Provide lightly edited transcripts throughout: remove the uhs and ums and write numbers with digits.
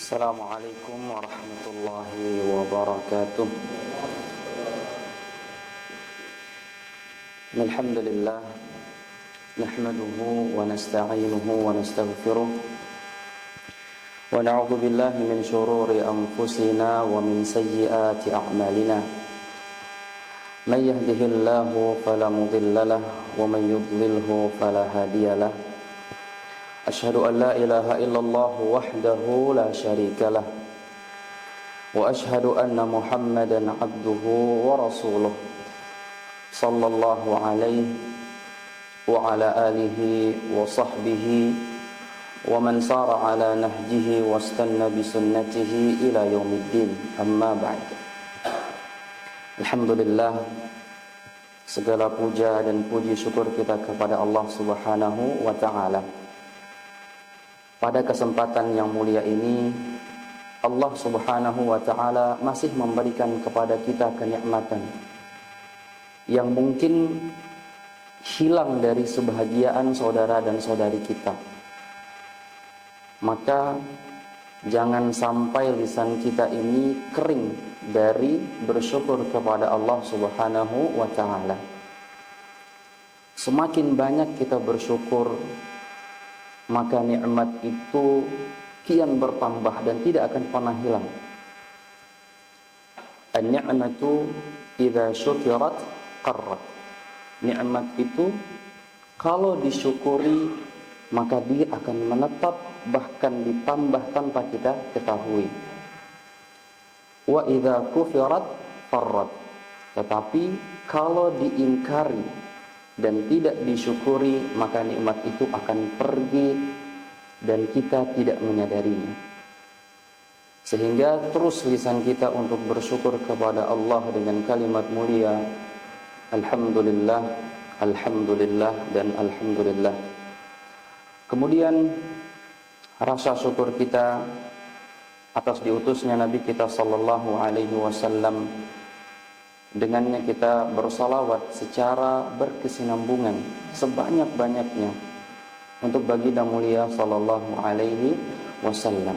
Assalamualaikum warahmatullahi wabarakatuh. Alhamdulillah nahmaduhu wa nasta'inuhu wa nastaghfiruh wa na'udzu billahi min shururi anfusina wa min sayyiati a'malina. Man yahdihillahu fala mudilla lahu wa man yudlilhu fala hadiya lahu. Asyhadu an la ilaha illallah wahdahu la syarika lah wa asyhadu anna Muhammadan abduhu wa rasuluh sallallahu alaihi wa ala alihi wa sahbihi wa man sara ala nahjihi wastanna bi sunnatihi ila yaumiddin, amma ba'd. Alhamdulillah, segala puja dan puji syukur kita kepada Allah Subhanahu wa ta'ala. Pada kesempatan yang mulia ini, Allah Subhanahu wa ta'ala masih memberikan kepada kita kenikmatan yang mungkin hilang dari kebahagiaan saudara dan saudari kita. Maka jangan sampai lisan kita ini kering dari bersyukur kepada Allah Subhanahu wa ta'ala. Semakin banyak kita bersyukur, maka nikmat itu kian bertambah dan tidak akan pernah hilang. An-ni'matu idza syukirat qarrat. Nikmat itu kalau disyukuri maka dia akan menetap, bahkan ditambah tanpa kita ketahui. Wa idza kufirat farrat. Tetapi kalau diingkari dan tidak disyukuri, maka nikmat itu akan pergi dan kita tidak menyadarinya. Sehingga terus lisan kita untuk bersyukur kepada Allah dengan kalimat mulia Alhamdulillah, Alhamdulillah, dan Alhamdulillah. Kemudian rasa syukur kita atas diutusnya Nabi kita sallallahu alaihi wasallam, dengannya kita bersalawat secara berkesinambungan sebanyak-banyaknya untuk baginda mulia sallallahu alaihi wasallam.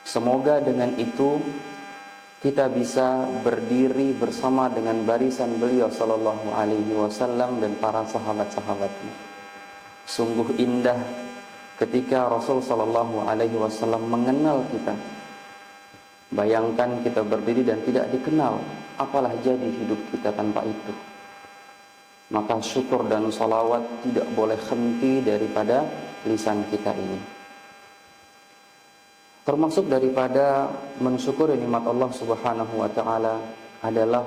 Semoga dengan itu kita bisa berdiri bersama dengan barisan beliau sallallahu alaihi wasallam dan para sahabat-sahabatnya. Sungguh indah ketika Rasul sallallahu alaihi wasallam mengenal kita. Bayangkan kita berdiri dan tidak dikenal, apalah jadi hidup kita tanpa itu. Maka syukur dan salawat tidak boleh henti daripada lisan kita ini. Termasuk daripada mensyukuri nikmat Allah Subhanahu wa ta'ala adalah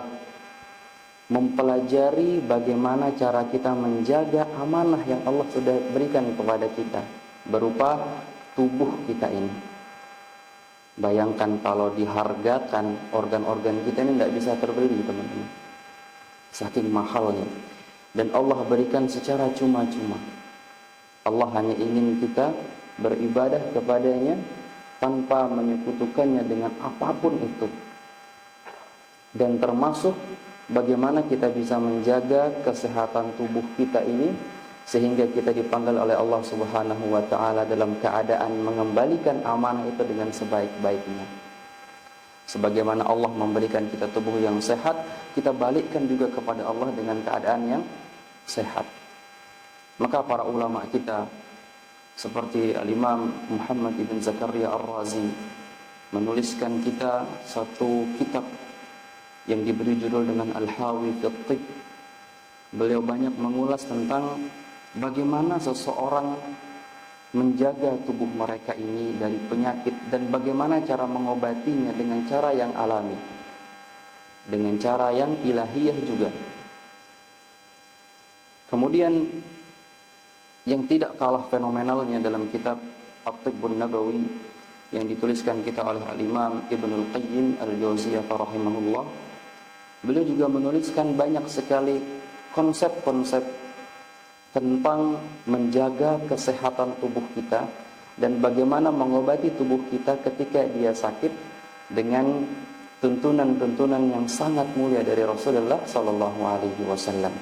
mempelajari bagaimana cara kita menjaga amanah yang Allah sudah berikan kepada kita berupa tubuh kita ini. Bayangkan kalau dihargakan, organ-organ kita ini tidak bisa terbeli, teman-teman. Saking mahalnya. Dan Allah berikan secara cuma-cuma. Allah hanya ingin kita beribadah kepadanya tanpa menyekutukannya dengan apapun itu. Dan termasuk bagaimana kita bisa menjaga kesehatan tubuh kita ini sehingga kita dipanggil oleh Allah Subhanahu wa ta'ala dalam keadaan mengembalikan amanah itu dengan sebaik-baiknya. Sebagaimana Allah memberikan kita tubuh yang sehat, kita balikkan juga kepada Allah dengan keadaan yang sehat. Maka para ulama kita seperti Al-Imam Muhammad ibn Zakaria Ar-Razi menuliskan kita satu kitab yang diberi judul dengan Al-Hawi fi Tibb. Beliau banyak mengulas tentang bagaimana seseorang menjaga tubuh mereka ini dari penyakit dan bagaimana cara mengobatinya dengan cara yang alami, dengan cara yang ilahiyah juga. Kemudian yang tidak kalah fenomenalnya dalam kitab At-Tibbun Nabawi yang dituliskan kita oleh Al-Imam Ibnul Qayyim Al-Jauziyah rahimahullah, beliau juga menuliskan banyak sekali konsep-konsep tentang menjaga kesehatan tubuh kita dan bagaimana mengobati tubuh kita ketika dia sakit dengan tuntunan-tuntunan yang sangat mulia dari Rasulullah sallallahu alaihi wasallam.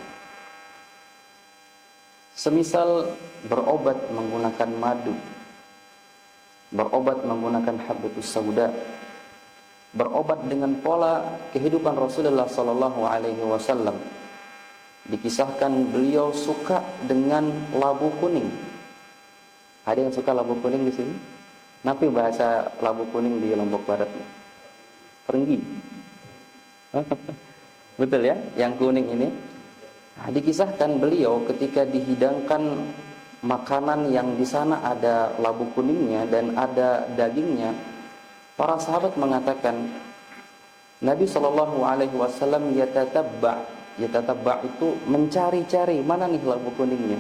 Semisal berobat menggunakan madu, berobat menggunakan habbatus sauda, berobat dengan pola kehidupan Rasulullah sallallahu alaihi wasallam. Dikisahkan beliau suka dengan labu kuning. Ada yang suka labu kuning di sini? Napi bahasa labu kuning di Lombok Barat? Perenggi. Betul ya, yang kuning ini. Nah, dikisahkan beliau ketika dihidangkan makanan yang di sana ada labu kuningnya dan ada dagingnya, para sahabat mengatakan Nabi Shallallahu Alaihi Wasallam yatatabba itu mencari-cari mana nih labu kuningnya.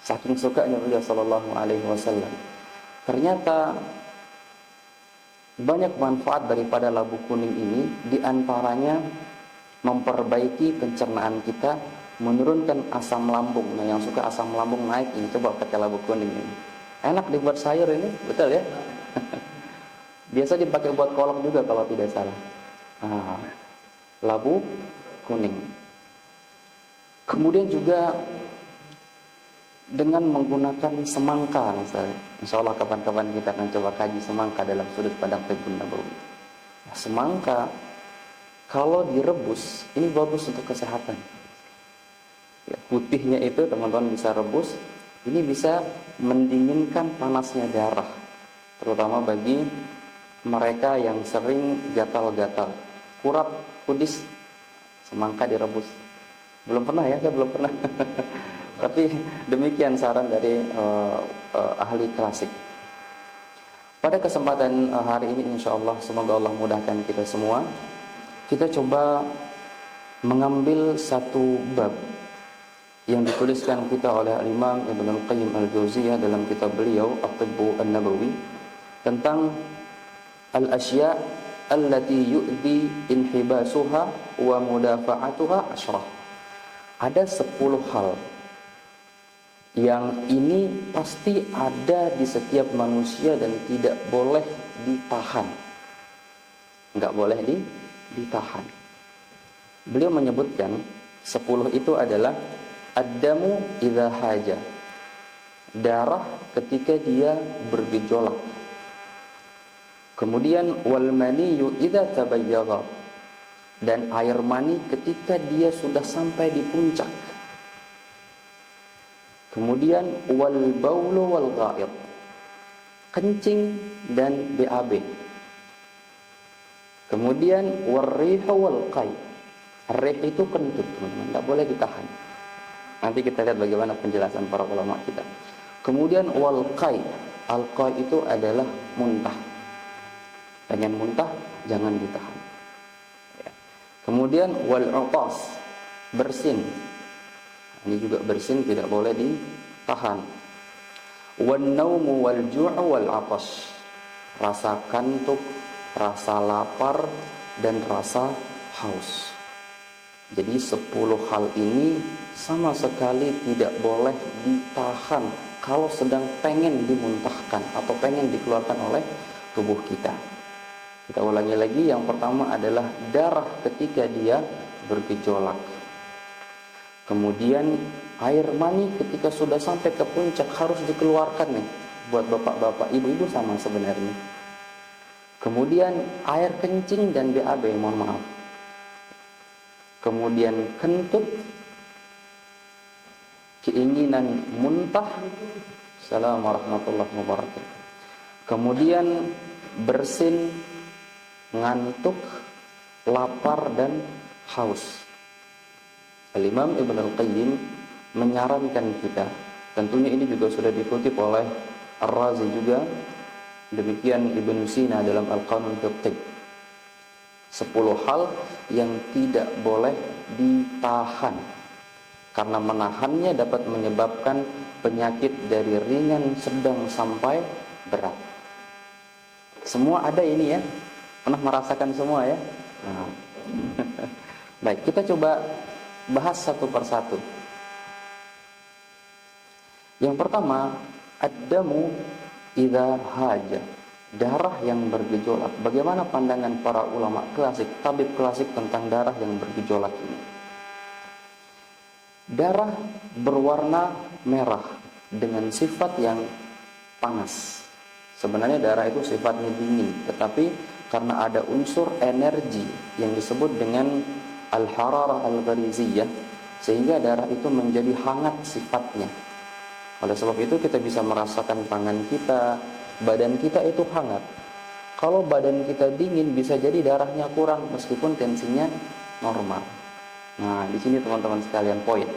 Saking sukanya beliau Shallallahu Alaihi Wasallam. Ternyata banyak manfaat daripada labu kuning ini, diantaranya memperbaiki pencernaan kita, menurunkan asam lambung. Nah, yang suka asam lambung naik ini coba pakai labu kuning ini. Enak dibuat sayur ini, betul ya? Biasa dipakai buat kolak juga kalau tidak salah. Nah, labu kuning. Kemudian juga dengan menggunakan semangka misalnya. Insya Allah kapan-kapan kita akan coba kaji semangka dalam sudut pandang Tibbun Nabawi. Nah, semangka kalau direbus ini bagus untuk kesehatan. Ya, putihnya itu teman-teman bisa rebus. Ini bisa mendinginkan panasnya darah, terutama bagi mereka yang sering gatal-gatal, kurap, kudis. Semangka direbus. Belum pernah ya, saya belum pernah. Tapi demikian saran dari ahli klasik. Pada kesempatan hari ini insya Allah, semoga Allah mudahkan kita semua. Kita coba mengambil satu bab yang dituliskan kita oleh Imam Ibnul Qayyim Al-Jauziyah dalam kitab beliau At-Tibb An-Nabawi tentang al-asya' allati yu'di inhibasuha wa mudafa'atuha asyrah. Ada 10 hal yang ini pasti ada di setiap manusia dan tidak boleh ditahan. Enggak boleh ditahan. Beliau menyebutkan 10 itu adalah ad-damu idza haja. Darah ketika dia bergejolak. Kemudian wal maniyyu idza tabayyadha. Dan air mani ketika dia sudah sampai di puncak. Kemudian wal baulu wal ghaid. Kencing dan BAB. Kemudian warrihu wal qai. Rih itu kentut, teman-teman, tidak boleh ditahan. Nanti kita lihat bagaimana penjelasan para ulama kita. Kemudian wal qai. Al qai itu adalah muntah. Pengen muntah jangan ditahan. Ya. Kemudian wal uqas, bersin. Ini juga bersin tidak boleh ditahan. Wan naumu wal ju' wal 'atash. Rasa kantuk, rasa lapar dan rasa haus. Jadi 10 hal ini sama sekali tidak boleh ditahan kalau sedang pengen dimuntahkan atau pengen dikeluarkan oleh tubuh kita. Kita ulangi lagi, yang pertama adalah darah ketika dia bergejolak. Kemudian air mani ketika sudah sampai ke puncak harus dikeluarkan nih. Buat bapak-bapak, ibu-ibu sama sebenarnya. Kemudian air kencing dan BAB, mohon maaf. Kemudian kentut, keinginan muntah. Assalamualaikum warahmatullahi wabarakatuh. Kemudian bersin, ngantuk, lapar dan haus. Al-Imam Ibnul Qayyim menyarankan kita, tentunya ini juga sudah dikutip oleh Ar-Razi juga, demikian Ibnu Sina dalam Al-Qanun fi Tibb. 10 hal yang tidak boleh ditahan, karena menahannya dapat menyebabkan penyakit dari ringan, sedang sampai berat. Semua ada ini ya, pernah merasakan semua ya. Nah. Baik, kita coba bahas satu persatu. Yang pertama, ad-damu idza haja. Darah yang bergejolak. Bagaimana pandangan para ulama klasik, tabib klasik tentang darah yang bergejolak ini? Darah berwarna merah dengan sifat yang panas. Sebenarnya darah itu sifatnya dingin, tetapi karena ada unsur energi yang disebut dengan al-hararah al-ghariziyah, sehingga darah itu menjadi hangat sifatnya. Oleh sebab itu kita bisa merasakan tangan kita, badan kita itu hangat. Kalau badan kita dingin, bisa jadi darahnya kurang meskipun tensinya normal. Nah, di sini teman-teman sekalian poin.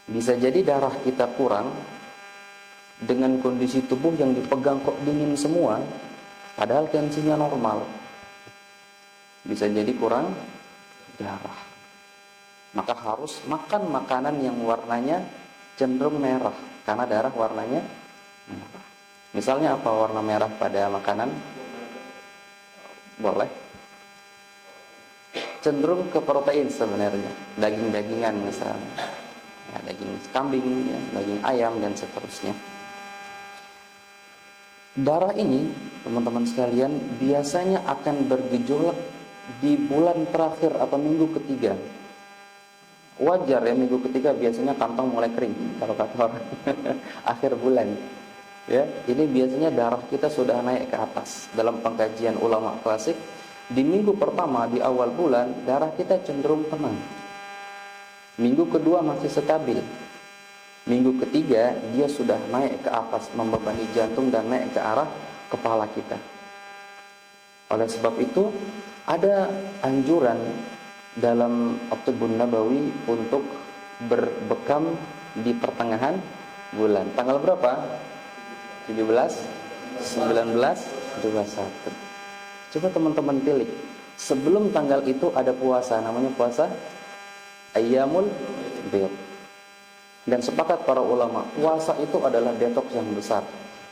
Bisa jadi darah kita kurang dengan kondisi tubuh yang dipegang kok dingin semua, padahal tensinya normal. Bisa jadi kurang darah. Maka harus makan makanan yang warnanya cenderung merah, karena darah warnanya merah. Misalnya apa warna merah pada makanan? Boleh. Cenderung ke protein sebenarnya, daging-dagingan misalnya, ya, daging kambing, ya, daging ayam dan seterusnya. Darah ini, teman-teman sekalian, biasanya akan bergejolak di bulan terakhir atau minggu ketiga. Wajar ya, minggu ketiga biasanya kantong mulai kering kalau kata orang. Akhir bulan. Ya, ini biasanya darah kita sudah naik ke atas. Dalam pengkajian ulama klasik, di minggu pertama di awal bulan darah kita cenderung tenang. Minggu kedua masih stabil. Minggu ketiga dia sudah naik ke atas, membebani jantung dan naik ke arah kepala kita. Oleh sebab itu ada anjuran dalam At-Tibbun Nabawi untuk berbekam di pertengahan bulan. Tanggal berapa? 17, 19, 21. Coba teman-teman pilih. Sebelum tanggal itu ada puasa, namanya puasa Ayyamul Bid. Dan sepakat para ulama, puasa itu adalah detoks yang besar.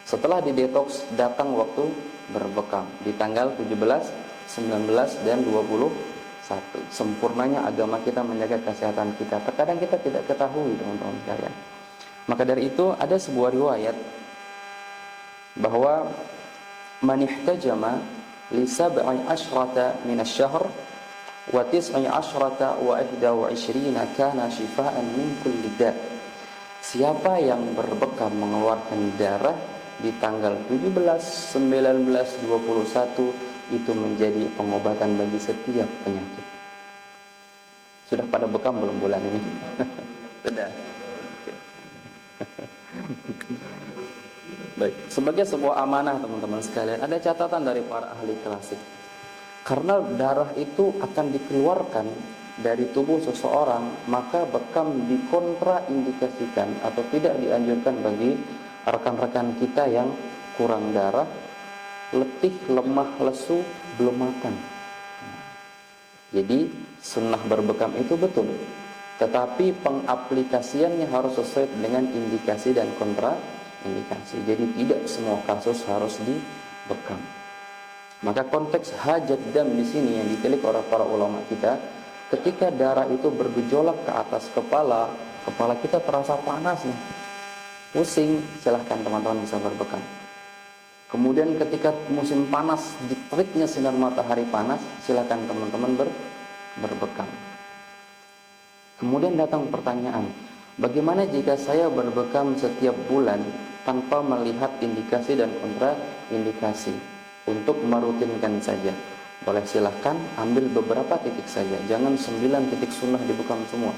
Setelah didetoks, datang waktu berbekam di tanggal 17, 19, dan 21. Sempurnanya agama kita menjaga kesehatan kita. Terkadang kita tidak ketahui, teman-teman sekalian. Maka dari itu ada sebuah riwayat bahwa man ihtajama li sab'i asyrata min asy-syahr wa tis'i asyrata wa 21 kana shifaan min kulli da'. Siapa yang berbekam mengeluarkan darah di tanggal 17, 19, 21 itu menjadi pengobatan bagi setiap penyakit. Sudah pada bekam belum bulan ini? Sudah. Baik, sebagai sebuah amanah teman-teman sekalian, ada catatan dari para ahli klasik. Karena darah itu akan dikeluarkan dari tubuh seseorang, maka bekam dikontraindikasikan atau tidak dianjurkan bagi rekan-rekan kita yang kurang darah, letih, lemah, lesu, belum makan. Jadi sunnah berbekam itu betul, tetapi pengaplikasiannya harus sesuai dengan indikasi dan kontraindikasi. Jadi tidak semua kasus harus dibekam. Maka konteks hajat dam di sini yang ditilik oleh para ulama kita, ketika darah itu bergejolak ke atas kepala, kepala kita terasa panas nih, pusing, silahkan teman-teman bisa berbekam. Kemudian ketika musim panas, diteriknya sinar matahari panas, silahkan teman-teman berbekam. Kemudian datang pertanyaan, bagaimana jika saya berbekam setiap bulan tanpa melihat indikasi dan kontraindikasi? Untuk merutinkan saja, boleh silahkan ambil beberapa titik saja, jangan 9 titik sunnah dibekam semua.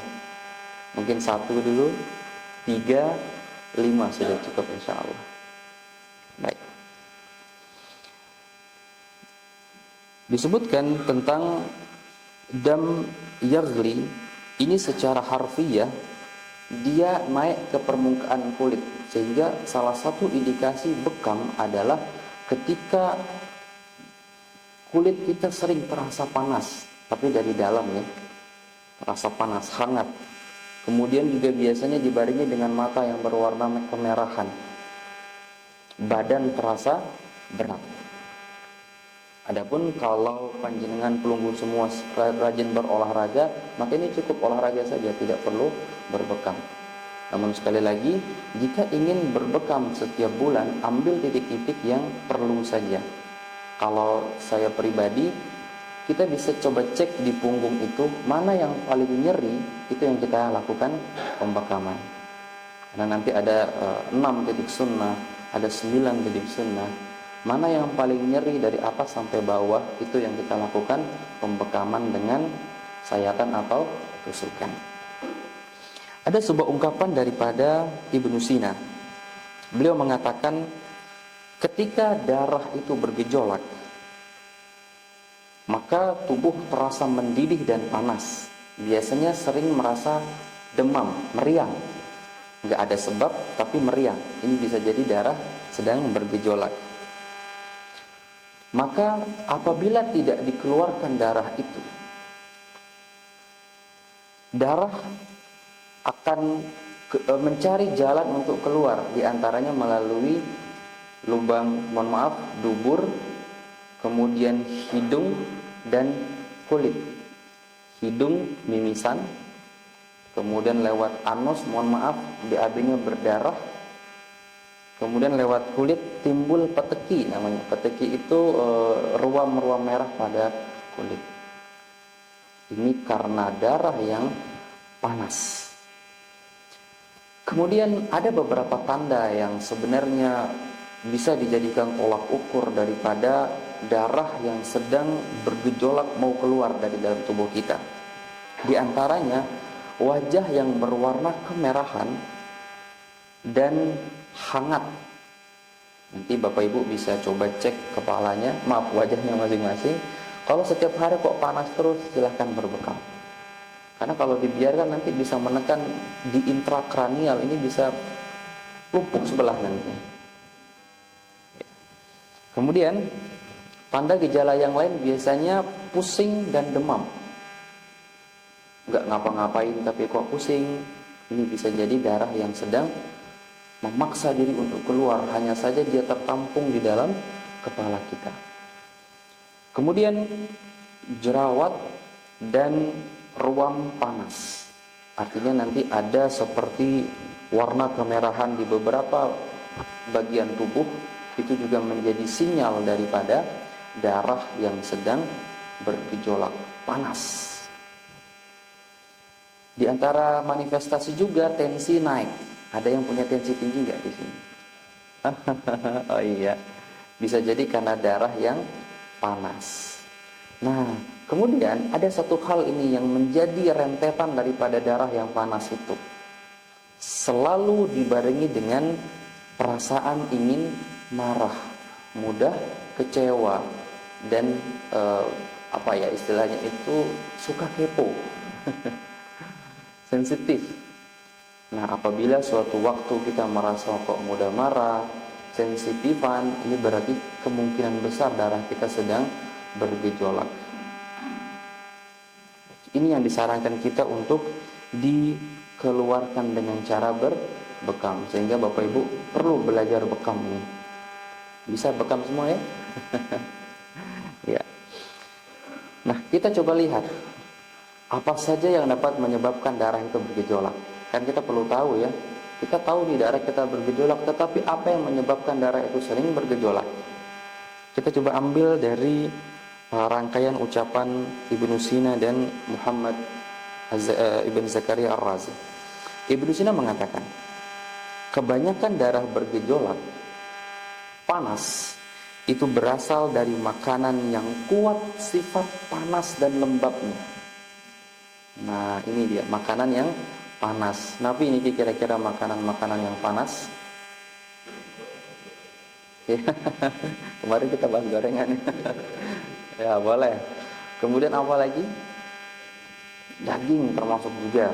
Mungkin 1 dulu, 3, 5 sudah cukup insya Allah. Baik. Disebutkan tentang dam yaghli, ini secara harfiah dia naik ke permukaan kulit, sehingga salah satu indikasi bekam adalah ketika kulit kita sering terasa panas, tapi dari dalam ya, terasa panas, hangat. Kemudian juga biasanya dibarengi dengan mata yang berwarna kemerahan, badan terasa berat. Adapun kalau panjenengan pelunggu semua rajin berolahraga, maka ini cukup olahraga saja, tidak perlu berbekam. Namun sekali lagi, jika ingin berbekam setiap bulan, ambil titik-titik yang perlu saja. Kalau saya pribadi, kita bisa coba cek di punggung itu, mana yang paling nyeri, itu yang kita lakukan pembekaman. Karena nanti ada 6 titik sunnah, ada 9 titik sunnah, mana yang paling nyeri dari atas sampai bawah, itu yang kita lakukan pembekaman dengan sayatan atau tusukan. Ada sebuah ungkapan daripada Ibnu Sina. Beliau mengatakan, ketika darah itu bergejolak, maka tubuh terasa mendidih dan panas. Biasanya sering merasa demam, meriang. Nggak ada sebab, tapi meriang. Ini bisa jadi darah sedang bergejolak. Maka apabila tidak dikeluarkan darah itu, darah akan mencari jalan untuk keluar, diantaranya melalui lubang, dubur, kemudian hidung dan kulit. Hidung mimisan, kemudian lewat anus, BAB-nya berdarah, kemudian lewat kulit timbul peteki namanya. Peteki itu ruam-ruam merah pada kulit. Ini karena darah yang panas. Kemudian ada beberapa tanda yang sebenarnya bisa dijadikan tolak ukur daripada darah yang sedang bergejolak mau keluar dari dalam tubuh kita. Di antaranya wajah yang berwarna kemerahan dan hangat. Nanti Bapak Ibu bisa coba cek kepalanya, wajahnya masing-masing. Kalau setiap hari kok panas terus, silahkan berbekam. Karena kalau dibiarkan nanti bisa menekan di intrakranial, ini bisa lumpuh sebelah nanti. Kemudian tanda gejala yang lain biasanya pusing dan demam. Nggak ngapa-ngapain tapi kok pusing. Ini bisa jadi darah yang sedang memaksa diri untuk keluar, hanya saja dia tertampung di dalam kepala kita. Kemudian jerawat dan ruam panas. Artinya nanti ada seperti warna kemerahan di beberapa bagian tubuh, itu juga menjadi sinyal daripada darah yang sedang bergejolak panas. Di antara manifestasi juga tensi naik. Ada yang punya tensi tinggi nggak di sini? Oh iya, bisa jadi karena darah yang panas. Nah, kemudian ada satu hal ini yang menjadi rentetan daripada darah yang panas itu. Selalu dibarengi dengan perasaan ingin marah, mudah kecewa, dan istilahnya itu suka kepo. Sensitif. Nah, apabila suatu waktu kita merasa kok mudah marah, sensitifan, ini berarti kemungkinan besar darah kita sedang bergejolak. Ini yang disarankan kita untuk dikeluarkan dengan cara berbekam, sehingga Bapak Ibu perlu belajar bekam ini. Bisa bekam semua ya? Ya. Nah, kita coba lihat apa saja yang dapat menyebabkan darah itu bergejolak. Kan kita perlu tahu ya. Kita tahu di darah kita bergejolak, tetapi apa yang menyebabkan darah itu sering bergejolak? Kita coba ambil dari rangkaian ucapan Ibnu Sina dan Muhammad Ibn Zakaria Ar-Razi. Ibnu Sina mengatakan, kebanyakan darah bergejolak panas itu berasal dari makanan yang kuat sifat panas dan lembabnya. Nah, ini dia makanan yang panas. Nabi ini kira-kira makanan-makanan yang panas. Ya, kemarin kita bahas gorengan. Ya, boleh. Kemudian apa lagi? Daging termasuk juga.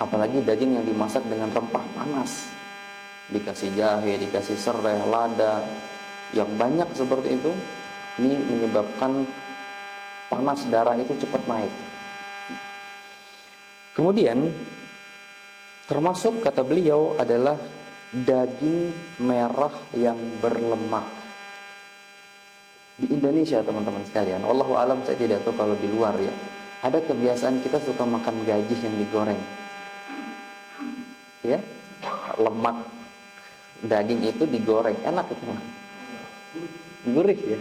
Apalagi daging yang dimasak dengan rempah panas. Dikasih jahe, dikasih serai, lada, yang banyak seperti itu. Ini menyebabkan panas darah itu cepat naik. Kemudian termasuk kata beliau adalah daging merah yang berlemak. Di Indonesia teman-teman sekalian, wallahu alam, saya tidak tahu kalau di luar ya, ada kebiasaan kita suka makan gaji yang digoreng. Ya, lemak daging itu digoreng, enak itu mah. Gurih ya.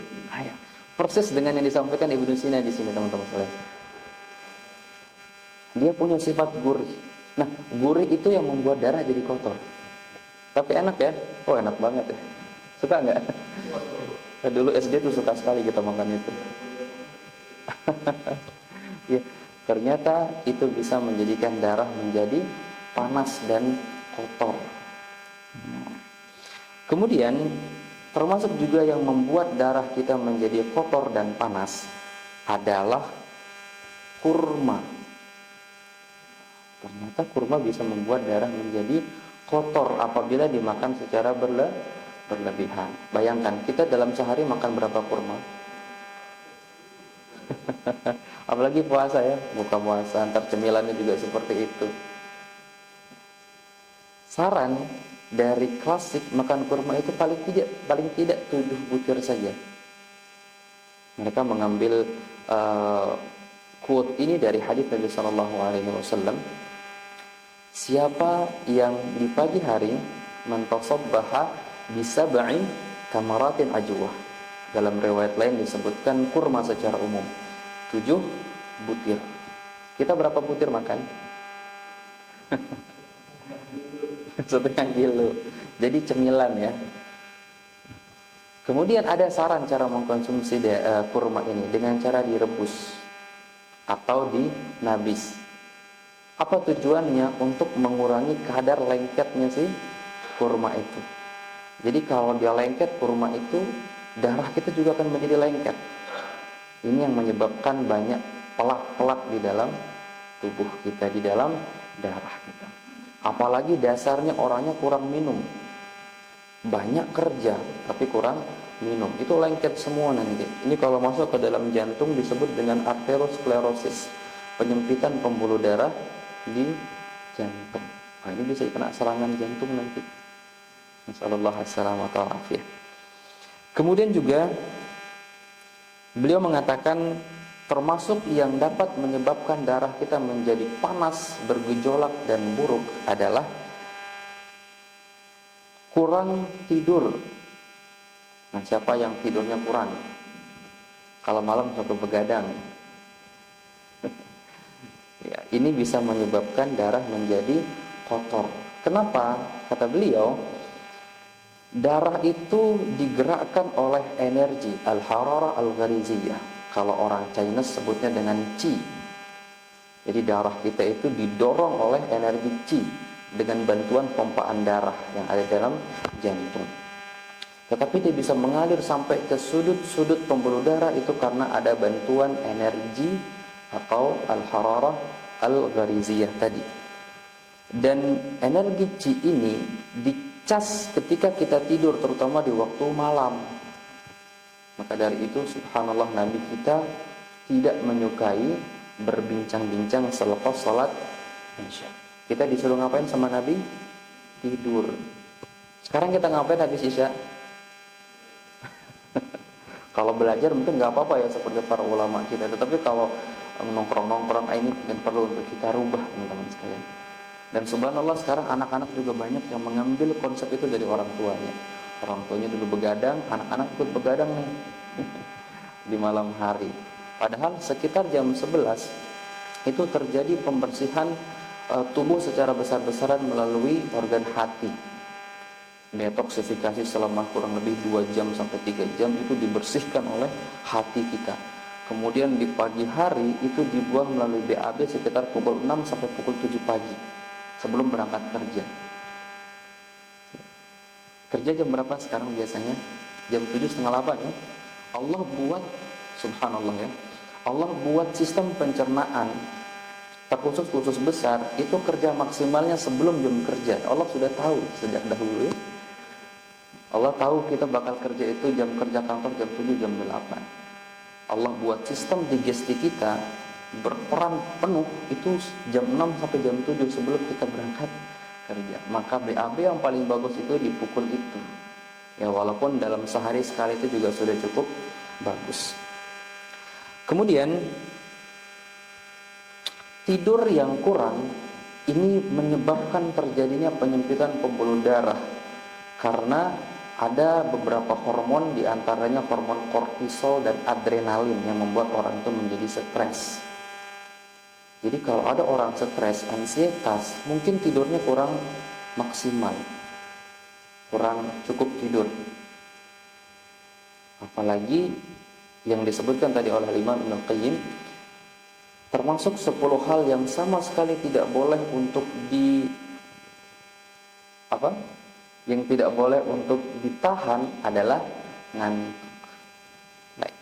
Persis dengan yang disampaikan Ibnu Sina di sini teman-teman sekalian. Dia punya sifat gurih. Nah, gurih itu yang membuat darah jadi kotor. Tapi enak ya? Oh enak banget ya. Suka nggak? Dulu SD tuh suka sekali kita makan itu. Ya, ternyata itu bisa menjadikan darah menjadi panas dan kotor. Kemudian termasuk juga yang membuat darah kita menjadi kotor dan panas adalah kurma. Ternyata kurma bisa membuat darah menjadi kotor apabila dimakan secara berlebihan. Bayangkan kita dalam sehari makan berapa kurma? Apalagi puasa ya, buka puasa, antar cemilannya juga seperti itu. Saran dari klasik makan kurma itu paling tidak 7 butir saja. Mereka mengambil quote ini dari hadis Nabi Shallallahu Alaihi Wasallam. Siapa yang di pagi hari mentasabbaha bisab'in tamaratin ajwah. Dalam riwayat lain disebutkan kurma secara umum 7 butir. Kita berapa butir makan? 1,5 kilo. Jadi cemilan ya. Kemudian ada saran cara mengkonsumsi kurma ini dengan cara direbus atau dinabis. Apa tujuannya? Untuk mengurangi kadar lengketnya si kurma itu. Jadi kalau dia lengket kurma itu, darah kita juga akan menjadi lengket. Ini yang menyebabkan banyak pelak-pelak di dalam tubuh kita, di dalam darah kita. Apalagi dasarnya orangnya kurang minum, banyak kerja tapi kurang minum, itu lengket semua nanti. Ini kalau masuk ke dalam jantung disebut dengan arteriosklerosis, penyempitan pembuluh darah di jantung. Nah, ini bisa kena serangan jantung nanti. Nasallallahu alaihi wasallam. Kemudian juga beliau mengatakan termasuk yang dapat menyebabkan darah kita menjadi panas, bergejolak dan buruk adalah kurang tidur. Nah, siapa yang tidurnya kurang? Kalau malam suka begadang. Ya, ini bisa menyebabkan darah menjadi kotor. Kenapa? Kata beliau, darah itu digerakkan oleh energi al-hararah al-ghariziyah. Kalau orang Chinese sebutnya dengan qi. Jadi darah kita itu didorong oleh energi qi dengan bantuan pompaan darah yang ada dalam jantung. Tetapi dia bisa mengalir sampai ke sudut-sudut pembuluh darah itu karena ada bantuan energi atau al-hararah al-ghariziyah tadi. Dan energi qi ini dicas ketika kita tidur, terutama di waktu malam. Maka dari itu subhanallah, Nabi kita tidak menyukai berbincang-bincang selepas salat Isya. Kita disuruh ngapain sama Nabi? Tidur. Sekarang kita ngapain habis Isya? Kalau belajar mungkin nggak apa-apa ya seperti para ulama kita, tetapi kalau nongkrong-nongkrong ini mungkin perlu untuk kita rubah teman-teman sekalian. Dan subhanallah sekarang anak-anak juga banyak yang mengambil konsep itu dari orang tuanya. Orang tuanya dulu begadang, anak-anak ikut begadang nih di malam hari. Padahal sekitar jam 11 itu terjadi pembersihan tubuh secara besar-besaran melalui organ hati. Detoksifikasi selama kurang lebih 2 jam sampai 3 jam itu dibersihkan oleh hati kita. Kemudian di pagi hari itu dibuang melalui BAB sekitar pukul 6 sampai pukul 7 pagi sebelum berangkat kerja. Kerja jam berapa sekarang biasanya? Jam 7:30 ya. Allah buat, subhanallah ya, Allah buat sistem pencernaan terkhusus besar itu kerja maksimalnya sebelum jam kerja. Allah sudah tahu sejak dahulu ya. Allah tahu kita bakal kerja itu jam kerja kantor jam 7, jam 8. Allah buat sistem digesti kita berperan penuh itu jam 6 sampai jam 7 sebelum kita berangkat kerja. Maka BAB yang paling bagus itu di pukul itu. Ya walaupun dalam sehari sekali itu juga sudah cukup bagus. Kemudian tidur yang kurang ini menyebabkan terjadinya penyempitan pembuluh darah karena ada beberapa hormon, diantaranya hormon kortisol dan adrenalin yang membuat orang itu menjadi stres. Jadi kalau ada orang stres, ansietas, mungkin tidurnya kurang maksimal. kurang cukup tidur. Apalagi yang disebutkan tadi oleh Imam Ibnu Qayyim, termasuk 10 hal yang sama sekali tidak boleh untuk yang tidak boleh untuk ditahan adalah ngantuk. Baik.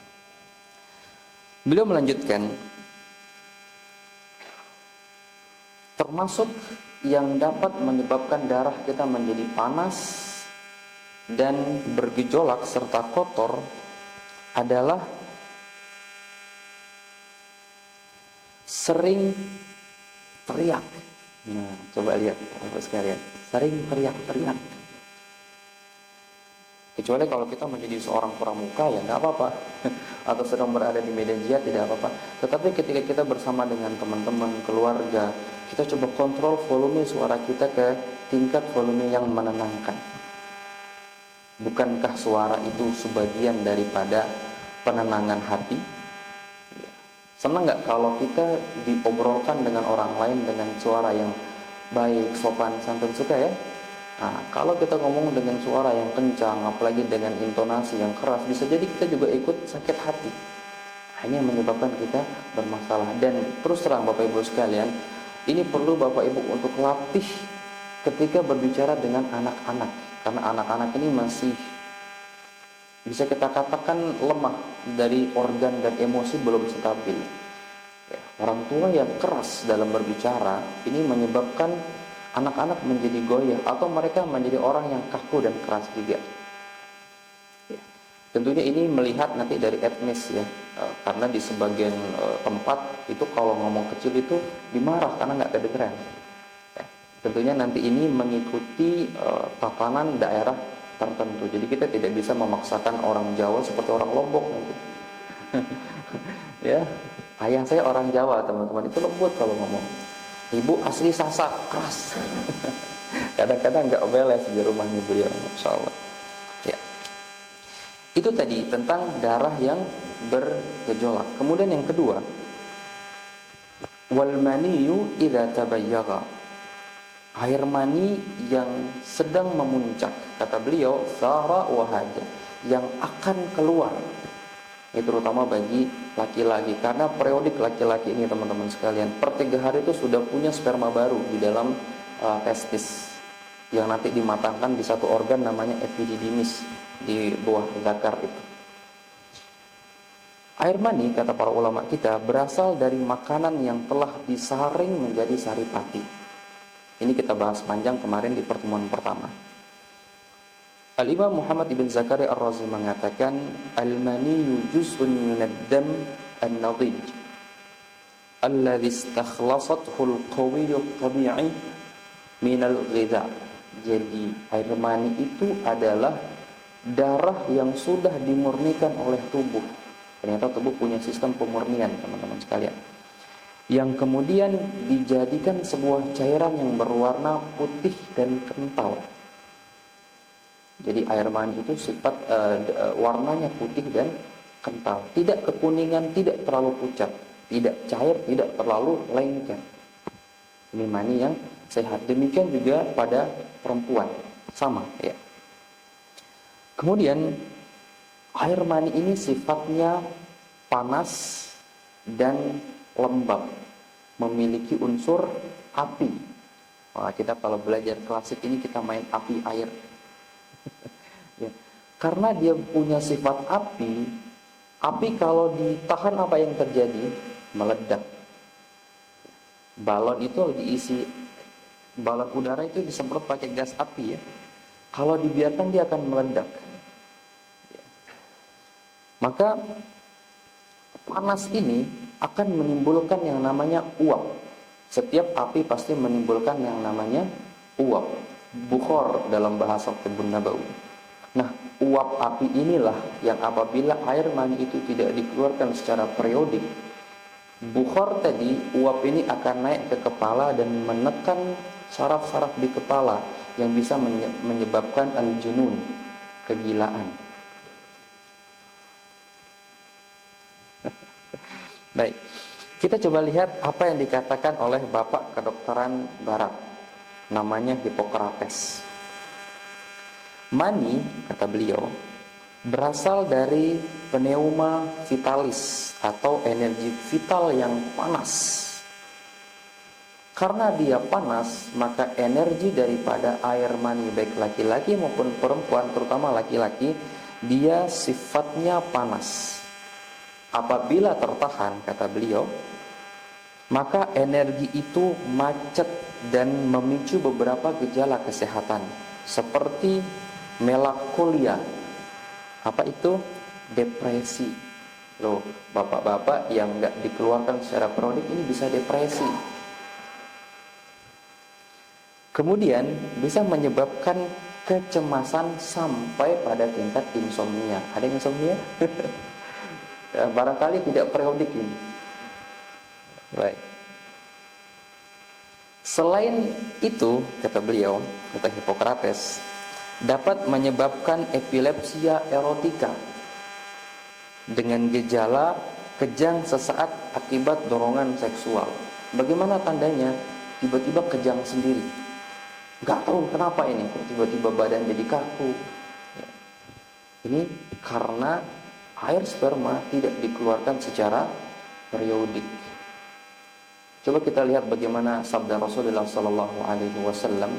Beliau melanjutkan, termasuk yang dapat menyebabkan darah kita menjadi panas dan bergejolak serta kotor adalah sering teriak. Nah, coba lihat Bapak sekalian, sering teriak-teriak. Kecuali kalau kita menjadi seorang pramuka, ya nggak apa-apa. Atau sedang berada di medan jihad, tidak apa-apa. Tetapi ketika kita bersama dengan teman-teman, keluarga, kita coba kontrol volume suara kita ke tingkat volume yang menenangkan. Bukankah suara itu sebagian daripada penenangan hati? Senang nggak kalau kita diobrolkan dengan orang lain dengan suara yang baik, sopan, santun, suka ya? Nah, kalau kita ngomong dengan suara yang kencang, apalagi dengan intonasi yang keras, bisa jadi kita juga ikut sakit hati. Hanya menyebabkan kita bermasalah. Dan terus terang Bapak Ibu sekalian, ini perlu Bapak Ibu untuk latih ketika berbicara dengan anak-anak. Karena anak-anak ini masih bisa kita katakan lemah dari organ dan emosi, belum stabil. Ya, orang tua yang keras dalam berbicara ini menyebabkan anak-anak menjadi goyah atau mereka menjadi orang yang kaku dan keras juga. Ya, tentunya ini melihat nanti dari etnis ya, karena di sebagian tempat itu kalau ngomong kecil itu dimarah karena nggak kedengeran. Ya, tentunya nanti ini mengikuti tatanan daerah tertentu. Jadi kita tidak bisa memaksakan orang Jawa seperti orang Lombok nanti. Ya, ayah saya orang Jawa teman-teman, itu lembut kalau ngomong. Ibu asli Sasak, keras. Kadang-kadang nggak beres di rumahnya beliau, Masya Allah. Ya, itu tadi tentang darah yang bergejolak. Kemudian yang kedua, wal maniyu idza tabayyaga, air mani yang sedang memuncak, kata beliau, sara wahaja, yang akan keluar. Ini terutama bagi laki-laki, karena periodik laki-laki ini teman-teman sekalian, per 3 hari itu sudah punya sperma baru di dalam testis, yang nanti dimatangkan di satu organ namanya epididymis di bawah zakar itu. Air mani, kata para ulama kita, berasal dari makanan yang telah disaring menjadi saripati. Ini kita bahas panjang kemarin di pertemuan pertama. Al-Imam Muhammad ibn Zakaria Ar-Razi mengatakan, al-maniyyu juz'un minad dam an-nadij alladhi istakhlasathu al-qawiyyu at-tabi'i min al-ghidha. Jadi air mani itu adalah darah yang sudah dimurnikan oleh tubuh. Ternyata tubuh punya sistem pemurnian, teman-teman sekalian, yang kemudian dijadikan sebuah cairan yang berwarna putih dan kental. Jadi air mani itu sifat warnanya putih dan kental, tidak kekuningan, tidak terlalu pucat, tidak cair, tidak terlalu lengket. Ini mani yang sehat. Demikian juga pada perempuan, sama ya. Kemudian air mani ini sifatnya panas dan lembab, memiliki unsur api. Wah, kita kalau belajar klasik ini kita main api air. Ya. Karena dia punya sifat api, api kalau ditahan apa yang terjadi? Meledak. Balon itu diisi, balon udara itu disemprot pakai gas api ya. Kalau dibiarkan dia akan meledak. Ya. Maka panas ini akan menimbulkan yang namanya uap. Setiap api pasti menimbulkan yang namanya uap, bukhor dalam bahasa Tibbun Nabawi. Nah, uap api inilah yang apabila air mani itu tidak dikeluarkan secara periodik, bukhor tadi, uap ini akan naik ke kepala dan menekan saraf-saraf di kepala yang bisa menyebabkan al-junun, kegilaan. Baik, kita coba lihat apa yang dikatakan oleh bapak kedokteran barat, namanya Hippocrates. Mani, kata beliau, berasal dari pneuma vitalis atau energi vital yang panas. Karena dia panas, maka energi daripada air mani baik laki-laki maupun perempuan, terutama laki-laki, dia sifatnya panas. Apabila tertahan, kata beliau, maka energi itu macet dan memicu beberapa gejala kesehatan seperti melankolia. Apa itu? Depresi. Loh, bapak-bapak yang nggak dikeluarkan secara kronik ini bisa depresi. Kemudian bisa menyebabkan kecemasan sampai pada tingkat insomnia. Ada yang insomnia? Ya, barangkali tidak periodik ini. Baik. Selain itu, kata beliau, kata Hippocrates, dapat menyebabkan epilepsia erotika dengan gejala kejang sesaat akibat dorongan seksual. Bagaimana tandanya? Tiba-tiba kejang sendiri. Gak tahu kenapa ini, kok tiba-tiba badan jadi kaku. Ini karena air sperma tidak dikeluarkan secara periodik. Coba kita lihat bagaimana sabda Rasulullah Sallallahu Alaihi Wasallam.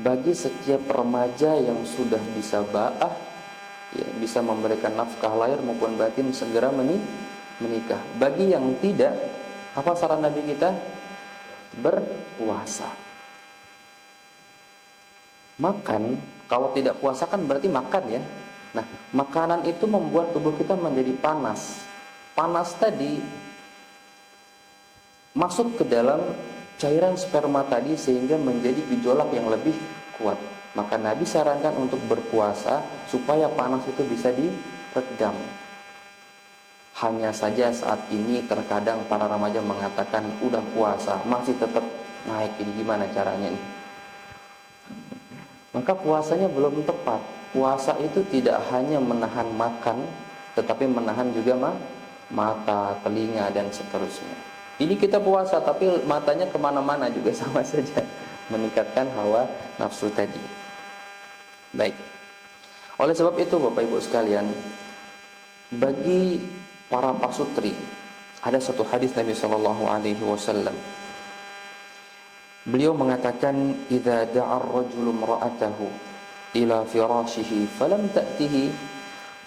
Bagi setiap remaja yang sudah bisa ba'ah, ya, bisa memberikan nafkah lahir maupun batin, segera menikah. Bagi yang tidak, apa saran Nabi kita? Berpuasa. Makan, kalau tidak puasa kan berarti makan ya. Nah, makanan itu membuat tubuh kita menjadi panas. Panas tadi masuk ke dalam cairan sperma tadi sehingga menjadi gejolak yang lebih kuat. Maka Nabi sarankan untuk berpuasa supaya panas itu bisa diredam. Hanya saja saat ini terkadang para remaja mengatakan udah puasa masih tetap naik, ini gimana caranya nih? Maka puasanya belum tepat. Puasa itu tidak hanya menahan makan, tetapi menahan juga mata, telinga, dan seterusnya. Ini kita puasa, tapi matanya kemana-mana juga sama saja, meningkatkan hawa nafsu tadi. Baik. Oleh sebab itu, Bapak Ibu sekalian, bagi para pasutri, ada satu hadis Nabi Shallallahu Alaihi Wasallam. Beliau mengatakan, "Idza da'a ar-rajulu imra'atahu ila firashihi falam ta'tihi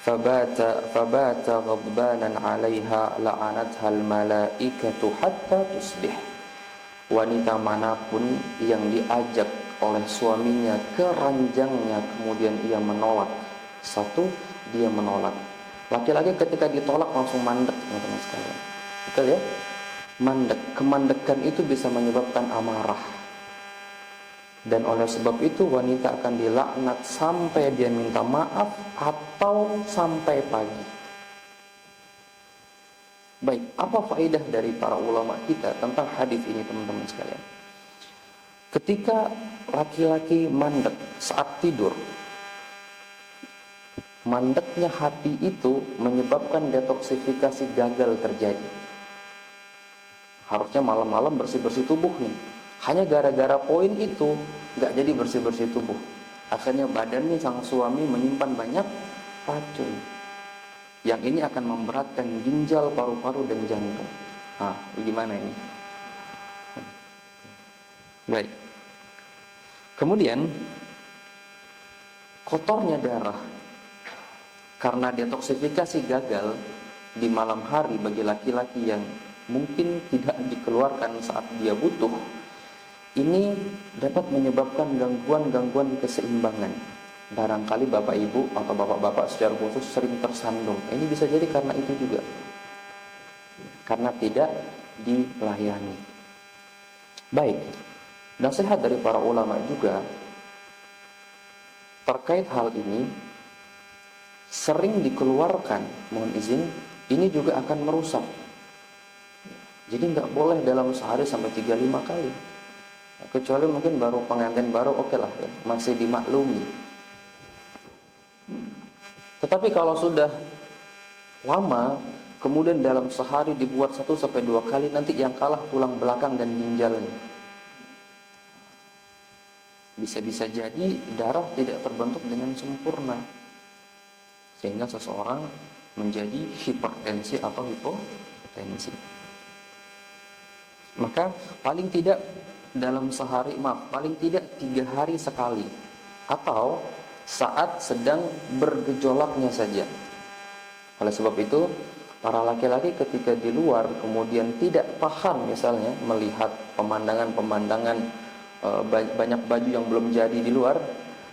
fabata ghadbanan 'alaiha la'anatha al-malaikatu hatta tusbih." Wanita manapun yang diajak oleh suaminya ke ranjangnya kemudian ia menolak. Satu, dia menolak. Laki-laki ketika ditolak langsung mandek, teman-teman sekalian. Betul ya? Mandek. Kemandekan itu bisa menyebabkan amarah. Dan oleh sebab itu wanita akan dilaknat sampai dia minta maaf atau sampai pagi. Baik, apa faedah dari para ulama kita tentang hadis ini, teman-teman sekalian? Ketika laki-laki mandek saat tidur, mandeknya hati itu menyebabkan detoksifikasi gagal terjadi. Harusnya malam-malam bersih-bersih tubuh nih. Hanya gara-gara poin itu nggak jadi bersih-bersih tubuh. Akhirnya badannya sang suami menyimpan banyak racun. Yang ini akan memberatkan ginjal, paru-paru, dan jantung. Nah, gimana ini? Baik. Kemudian kotornya darah karena detoksifikasi gagal di malam hari bagi laki-laki yang mungkin tidak dikeluarkan saat dia butuh, ini dapat menyebabkan gangguan-gangguan keseimbangan. Barangkali Bapak Ibu atau Bapak-bapak secara khusus sering tersandung. Ini bisa jadi karena itu juga, karena tidak dilayani. Baik, nasihat dari para ulama juga terkait hal ini. Sering dikeluarkan, mohon izin, ini juga akan merusak. Jadi nggak boleh dalam sehari sampai 3-5 kali. Kecuali mungkin baru pengantin baru, oke lah ya, masih dimaklumi. Tetapi kalau sudah lama, kemudian dalam sehari dibuat 1-2 kali, nanti yang kalah tulang belakang dan ginjalnya. bisa-bisa jadi darah tidak terbentuk dengan sempurna, sehingga seseorang menjadi hipertensi atau hipotensi. Maka paling tidak dalam sehari, paling tidak 3 hari sekali, atau saat sedang bergejolaknya saja. Oleh sebab itu, para laki-laki ketika di luar kemudian tidak tahan misalnya melihat pemandangan-pemandangan banyak baju yang belum jadi di luar,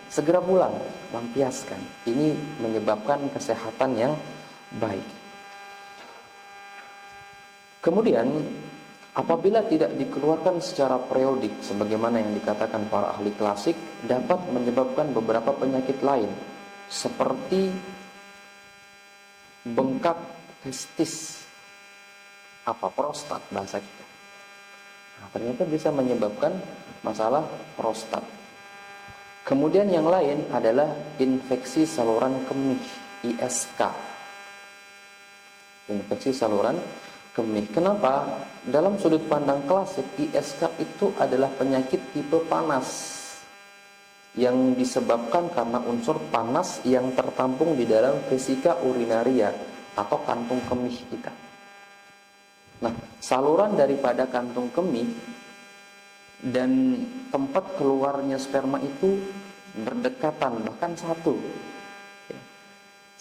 segera pulang, lampiaskan. Ini menyebabkan kesehatan yang baik. Kemudian apabila tidak dikeluarkan secara periodik sebagaimana yang dikatakan para ahli klasik, dapat menyebabkan beberapa penyakit lain seperti bengkak testis, prostat bahasa kita. Nah, ternyata bisa menyebabkan masalah prostat. Kemudian yang lain adalah infeksi saluran kemih, ISK. Infeksi saluran kemih. Kenapa? Dalam sudut pandang klasik, ISK itu adalah penyakit tipe panas yang disebabkan karena unsur panas yang tertampung di dalam vesika urinaria atau kantung kemih kita. Nah, saluran daripada kantung kemih dan tempat keluarnya sperma itu berdekatan, bahkan satu.